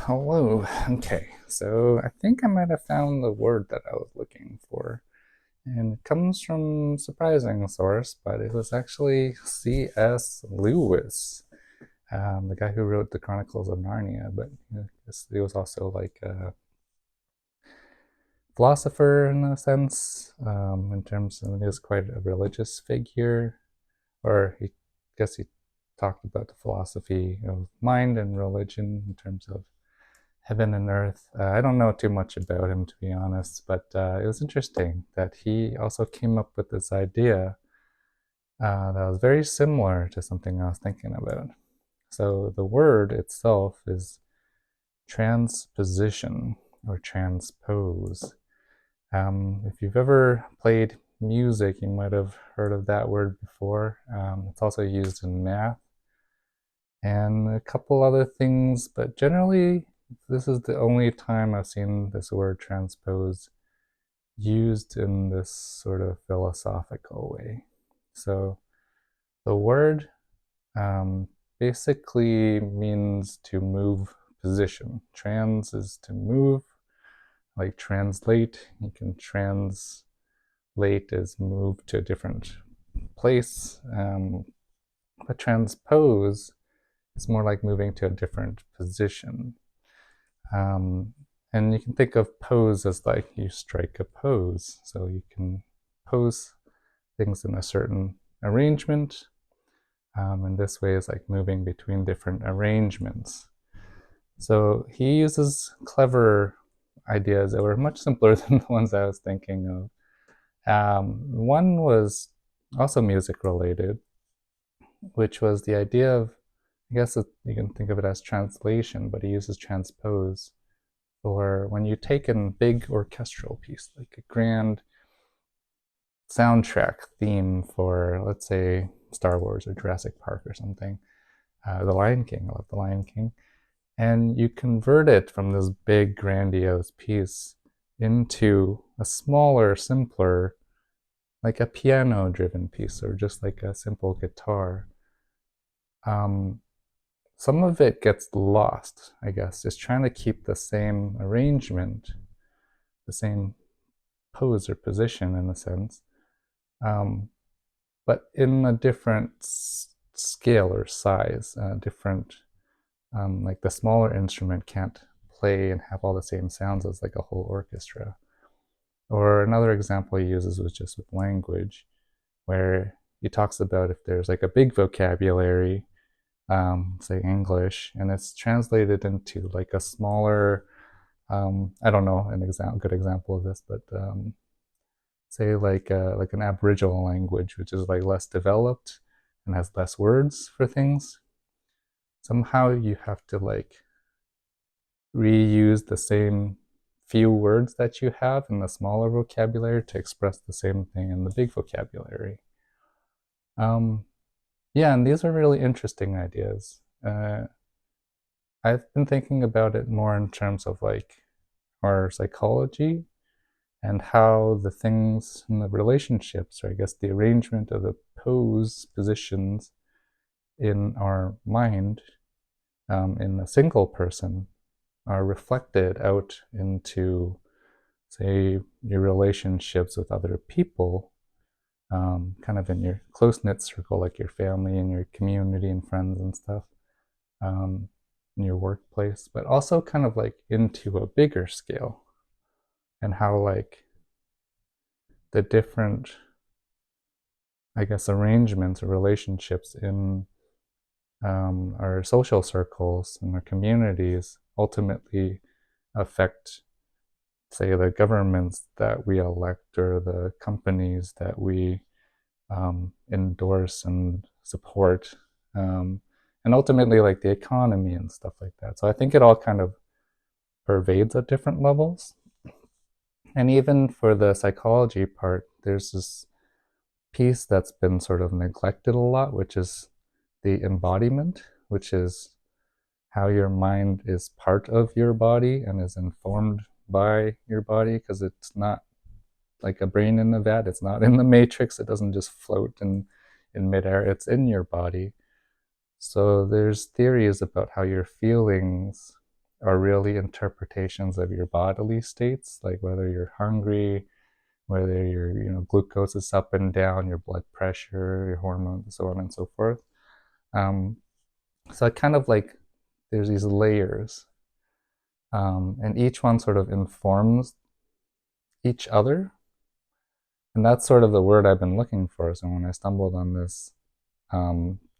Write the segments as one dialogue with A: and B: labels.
A: Hello. Okay, so I think I might have found the word that I was looking for. And it comes from a surprising source, but it was actually C.S. Lewis, the guy who wrote the Chronicles of Narnia. But he was also like a philosopher in a sense, in terms of he was quite a religious figure, or I guess he talked about the philosophy of mind and religion in terms of heaven and earth. I don't know too much about him, to be honest, but it was interesting that he also came up with this idea that was very similar to something I was thinking about. So the word itself is transposition or transpose. If you've ever played music, you might have heard of that word before. It's also used in math and a couple other things, but generally, this is the only time I've seen this word transpose used in this sort of philosophical way. So the word um, basically means to move position. Trans is to move, like translate. You can translate as move to a different place, but transpose is more like moving to a different position. Um, and you can think of pose as like you strike a pose. So you can pose things in a certain arrangement. And this way is like moving between different arrangements. So he uses clever ideas that were much simpler than the ones I was thinking of. One was also music related, which was the idea of, I guess you can think of it as translation, but he uses transpose for when you take a big orchestral piece, like a grand soundtrack theme for, let's say, Star Wars or Jurassic Park or something, The Lion King, I love The Lion King, and you convert it from this big, grandiose piece into a smaller, simpler, like a piano driven piece or just like a simple guitar. Um, some of it gets lost, I guess, just trying to keep the same arrangement, the same pose or position in a sense, um, but in a different scale or size, different, like the smaller instrument can't play and have all the same sounds as like a whole orchestra. Or another example he uses was just with language, where he talks about if there's like a big vocabulary, say English, and it's translated into like a smaller, I don't know an good example of this, but say like an Aboriginal language, which is like less developed and has less words for things. Somehow you have to like reuse the same few words that you have in the smaller vocabulary to express the same thing in the big vocabulary. Um, yeah, and these are really interesting ideas. I've been thinking about it more in terms of like our psychology and how the things in the relationships, or I guess the arrangement of the positions in our mind, in a single person, are reflected out into, say, your relationships with other people, kind of in your close knit circle, like your family and your community and friends and stuff, um, in your workplace, but also kind of like into a bigger scale, and how like the different, I guess, arrangements or relationships in our social circles and our communities ultimately affect, say, the governments that we elect or the companies that we endorse and support, um, and ultimately like the economy and stuff like that. So I think it all kind of pervades at different levels. And even for the psychology part, there's this piece that's been sort of neglected a lot, which is the embodiment, which is how your mind is part of your body and is informed by your body, because it's not like a brain in a vat. It's not in the matrix. It doesn't just float in midair. It's in your body. So there's theories about how your feelings are really interpretations of your bodily states, like whether you're hungry, whether your glucose is up and down, your blood pressure, your hormones, so on and so forth. Um, so it kind of like there's these layers, and each one sort of informs each other, and that's sort of the word I've been looking for. So when I stumbled on this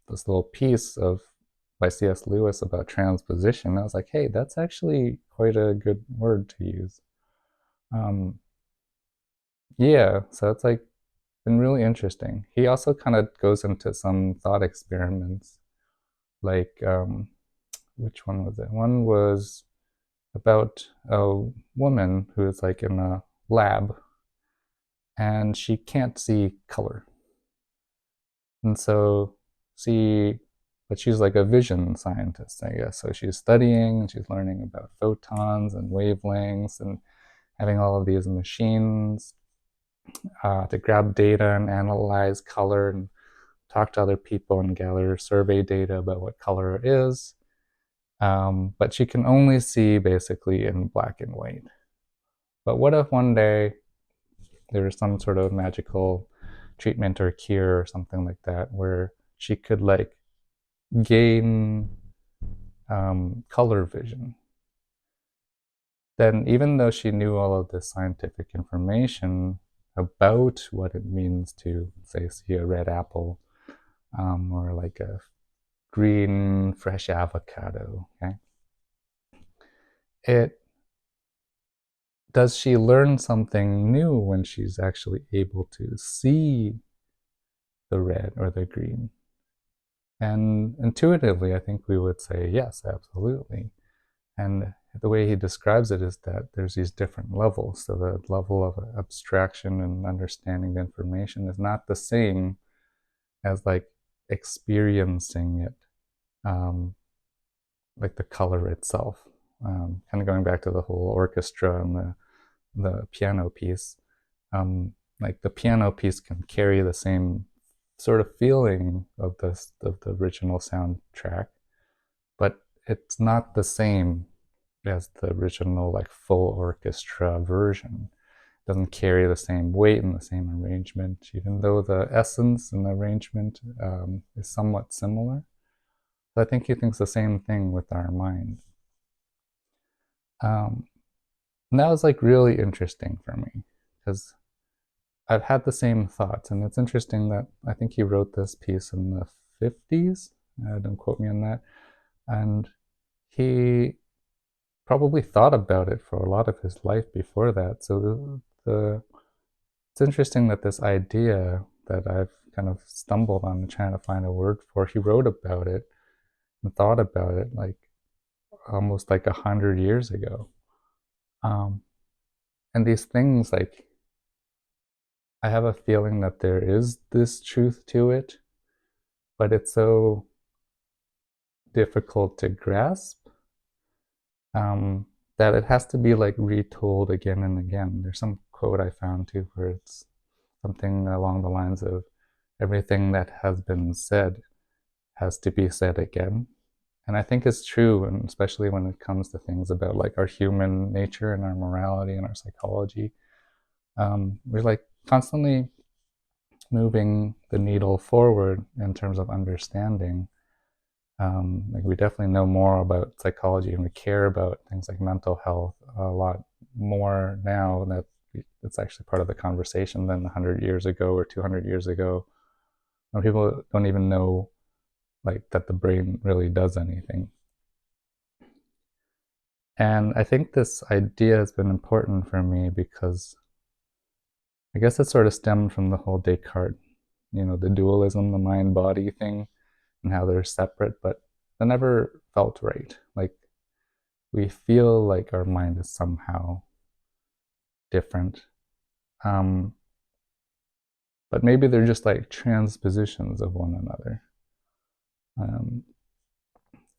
A: little piece of by C.S. Lewis about transposition, I was like, hey, that's actually quite a good word to use. Um, yeah, so it's like been really interesting. He also kind of goes into some thought experiments, like which one was it? One was about a woman who is like in a lab and she can't see color. And so but she's like a vision scientist, I guess. So she's studying and she's learning about photons and wavelengths and having all of these machines to grab data and analyze color and talk to other people and gather survey data about what color is. But she can only see basically in black and white. But what if one day there's some sort of magical treatment or cure or something like that where she could like gain color vision? Then even though she knew all of this scientific information about what it means to, say, see a red apple, or like a green fresh avocado, okay, it does she learn something new when she's actually able to see the red or the green? And intuitively, I think we would say yes, absolutely. And the way he describes it is that there's these different levels. So the level of abstraction and understanding the information is not the same as like experiencing it, um, like the color itself. Kind of going back to the whole orchestra and the piano piece. Like the piano piece can carry the same sort of feeling of the original soundtrack, but it's not the same as the original like full orchestra version. It doesn't carry the same weight and the same arrangement, even though the essence and the arrangement is somewhat similar. So I think he thinks the same thing with our mind. And that was like really interesting for me because I've had the same thoughts, and it's interesting that I think he wrote this piece in the 50s. Don't quote me on that. And he probably thought about it for a lot of his life before that. So it's interesting that this idea that I've kind of stumbled on trying to find a word for, he wrote about it and thought about it like almost like 100 years ago. And these things, like, I have a feeling that there is this truth to it, but it's so difficult to grasp, that it has to be like retold again and again. There's some quote I found too where it's something along the lines of everything that has been said has to be said again. And I think it's true, and especially when it comes to things about like our human nature and our morality and our psychology. We're like constantly moving the needle forward in terms of understanding. Like we definitely know more about psychology and we care about things like mental health a lot more now that it's actually part of the conversation than 100 years ago or 200 years ago. And people don't even know like that the brain really does anything. And I think this idea has been important for me because I guess it sort of stemmed from the whole Descartes, the dualism, the mind body thing, and how they're separate, but that never felt right. Like we feel like our mind is somehow different. Um, but maybe they're just like transpositions of one another. Um,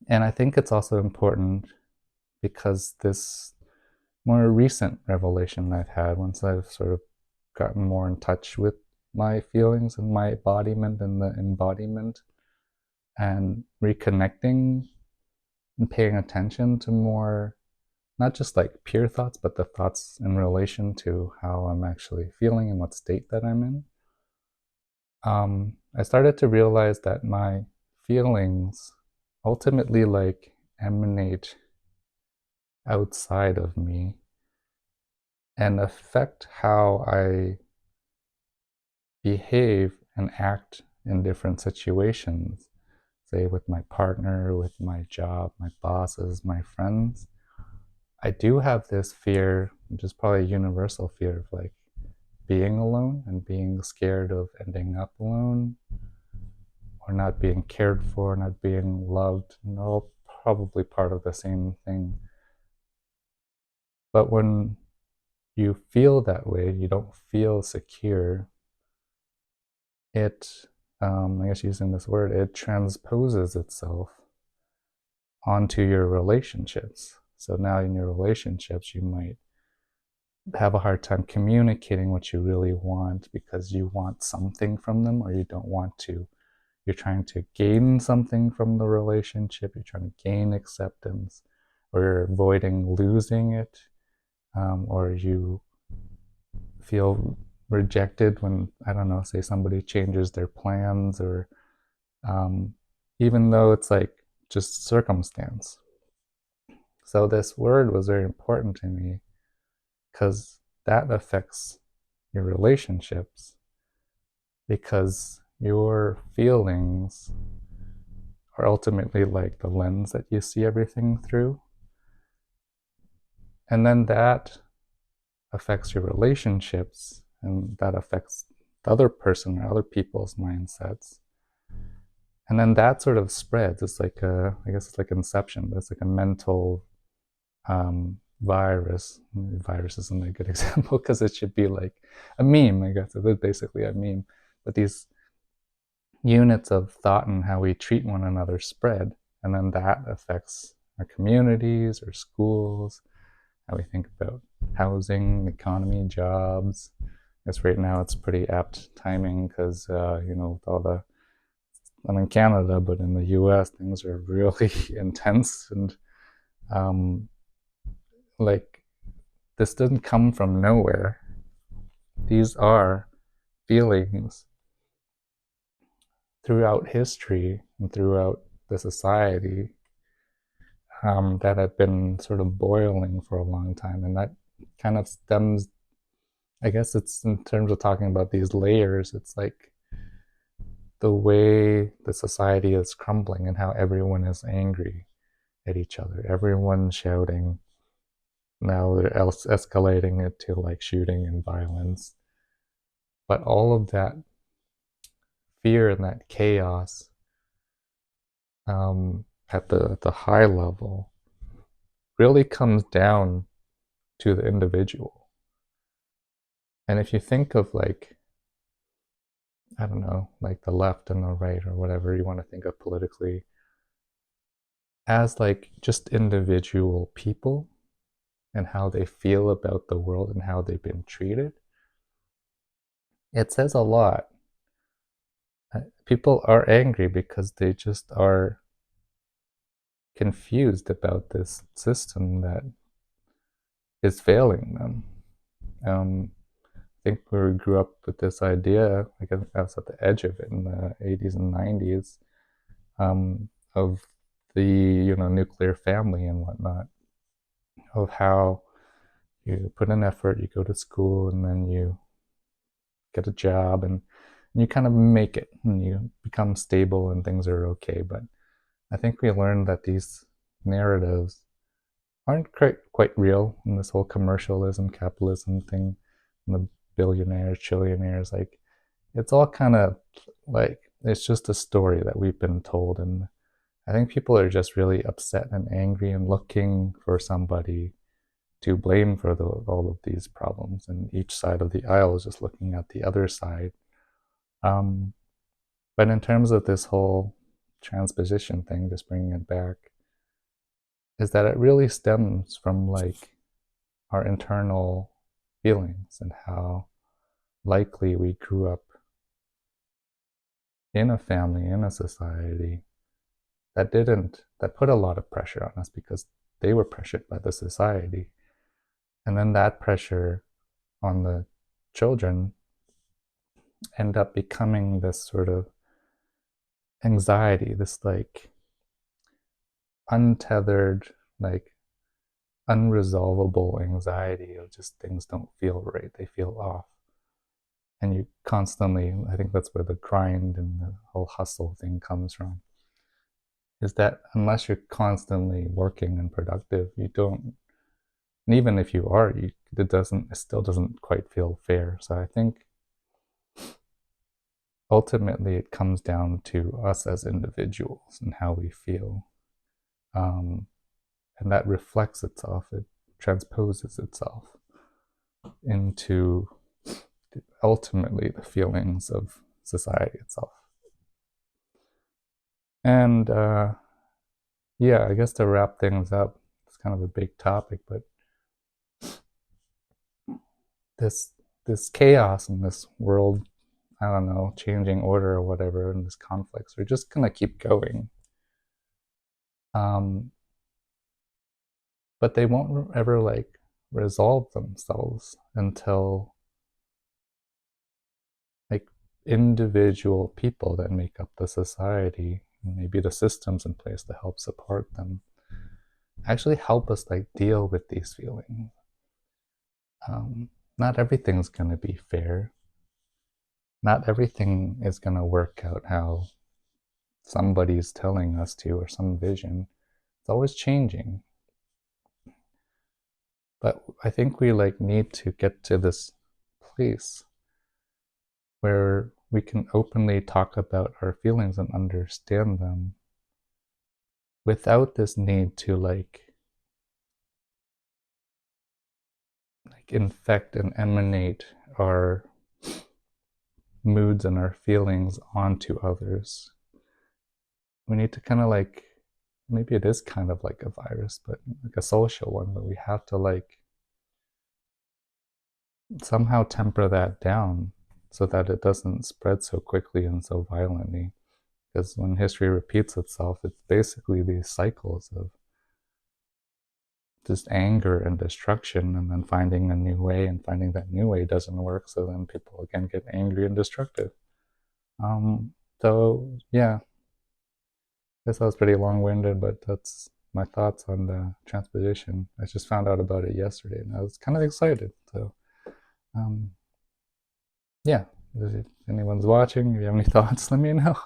A: and I think it's also important because this more recent revelation I've had, once I've sort of gotten more in touch with my feelings and my embodiment and the embodiment, and reconnecting and paying attention to more, not just like pure thoughts, but the thoughts in relation to how I'm actually feeling and what state that I'm in. I started to realize that my feelings ultimately like emanate outside of me and affect how I behave and act in different situations, say with my partner, with my job, my bosses, my friends. I do have this fear, which is probably a universal fear of like being alone and being scared of ending up alone or not being cared for, not being loved, and all probably part of the same thing. But when you feel that way, you don't feel secure, it, I guess using this word, it transposes itself onto your relationships. So now in your relationships, you might have a hard time communicating what you really want because you want something from them or you don't want to. You're trying to gain something from the relationship, you're trying to gain acceptance, or you're avoiding losing it, or you feel rejected when, I don't know, say somebody changes their plans, or even though it's like just circumstance. So this word was very important to me because that affects your relationships, because your feelings are ultimately like the lens that you see everything through. And then that affects your relationships, and that affects the other person or other people's mindsets. And then that sort of spreads. It's like I guess it's like Inception, but it's like a mental virus. Virus isn't a good example because it should be like a meme, I guess. It is basically a meme. But these units of thought and how we treat one another spread, and then that affects our communities, our schools, how we think about housing, economy, jobs. I guess right now it's pretty apt timing because, with all the, I'm in Canada, but in the US, things are really intense. And like, this didn't come from nowhere. These are feelings throughout history and throughout the society that have been sort of boiling for a long time. And that kind of stems, I guess it's in terms of talking about these layers, it's like the way the society is crumbling and how everyone is angry at each other. Everyone's shouting. Now they're escalating it to like shooting and violence. But all of that fear and that chaos at the high level really comes down to the individual. And if you think of like, I don't know, like the left and the right or whatever you want to think of politically, as like just individual people and how they feel about the world and how they've been treated, it says a lot. People are angry because they just are confused about this system that is failing them. I think we grew up with this idea, like I was at the edge of it in the 80s and 90s, of the nuclear family and whatnot, of how you put in effort, you go to school, and then you get a job, and you kind of make it, and you become stable, and things are okay. But I think we learned that these narratives aren't quite real in this whole commercialism, capitalism thing, and the billionaires, trillionaires. Like, it's all kind of like, it's just a story that we've been told. And I think people are just really upset and angry and looking for somebody to blame for all of these problems. And each side of the aisle is just looking at the other side. But in terms of this whole transposition thing, just bringing it back, is that it really stems from like our internal feelings and how likely we grew up in a family, in a society that put a lot of pressure on us because they were pressured by the society. And then that pressure on the children end up becoming this sort of anxiety, this like untethered, like unresolvable anxiety of just things don't feel right, they feel off. And you constantly, I think that's where the grind and the whole hustle thing comes from, is that unless you're constantly working and productive, you don't, and even if you are, it still doesn't quite feel fair. So I think ultimately it comes down to us as individuals and how we feel. And that reflects itself, it transposes itself into ultimately the feelings of society itself. And yeah, I guess to wrap things up, it's kind of a big topic, but this chaos in this world, I don't know, changing order or whatever, and this conflicts are just gonna keep going. But they won't ever like resolve themselves until like individual people that make up the society, maybe the systems in place to help support them, actually help us like deal with these feelings. Not everything's going to be fair. Not everything is going to work out how somebody's telling us to, or some vision. It's always changing. But I think we like need to get to this place where we can openly talk about our feelings and understand them without this need to like infect and emanate our moods and our feelings onto others. We need to kind of like, maybe it is kind of like a virus, but like a social one, but we have to like somehow temper that down so that it doesn't spread so quickly and so violently. Because when history repeats itself, it's basically these cycles of just anger and destruction, and then finding a new way, and finding that new way doesn't work, so then people again get angry and destructive. So yeah, I guess that was pretty long-winded, but that's my thoughts on the transposition. I just found out about it yesterday, and I was kind of excited. So yeah, if anyone's watching, if you have any thoughts, let me know.